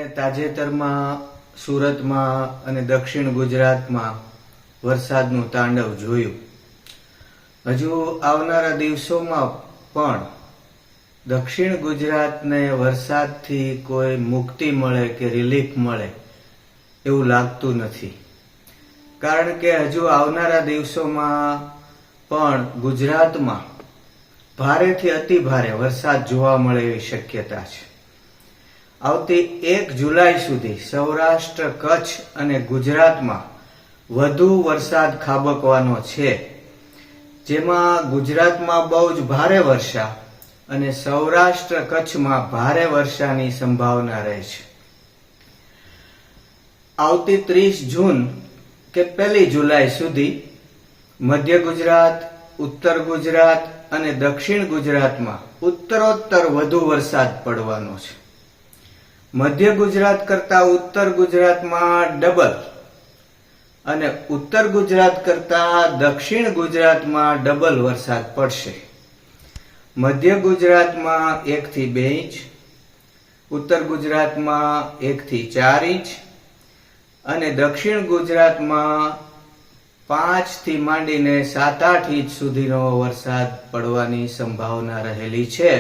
તાજેતરમાં સુરતમાં અને દક્ષિણ ગુજરાતમાં વરસાદનું તાંડવ જોયું. હજુ આવનારા દિવસોમાં પણ દક્ષિણ ગુજરાતને વરસાદથી કોઈ મુક્તિ મળે કે રિલીફ મળે એવું લાગતું નથી. કારણ કે હજુ આવનારા દિવસોમાં પણ ગુજરાતમાં ભારેથી અતિ ભારે વરસાદ જોવા મળે એવી શક્યતા છે. આવતી 1 જુલાઈ સુધી સૌરાષ્ટ્ર, કચ્છ અને ગુજરાતમાં વધુ વરસાદ ખાબકવાનો છે, જેમાં ગુજરાતમાં બહુ જ ભારે વર્ષા અને સૌરાષ્ટ્ર, કચ્છમાં ભારે વર્ષાની સંભાવના રહે છે. આવતી 30 જૂન કે 1 જુલાઈ સુધી મધ્ય ગુજરાત, ઉત્તર ગુજરાત અને દક્ષિણ ગુજરાતમાં ઉત્તરોત્તર વધુ વરસાદ પડવાનો છે. મધ્ય ગુજરાત કરતા ઉત્તર ગુજરાતમાં ડબલ અને ઉત્તર ગુજરાત કરતા દક્ષિણ ગુજરાતમાં ડબલ વરસાદ પડશે. મધ્ય ગુજરાતમાં 1 થી 2 ઇંચ, ઉત્તર ગુજરાતમાં 1 થી 4 ઇંચ અને દક્ષિણ ગુજરાતમાં 5 થી માંડીને 7-8 ઇંચ સુધીનો વરસાદ પડવાની સંભાવના રહેલી છે.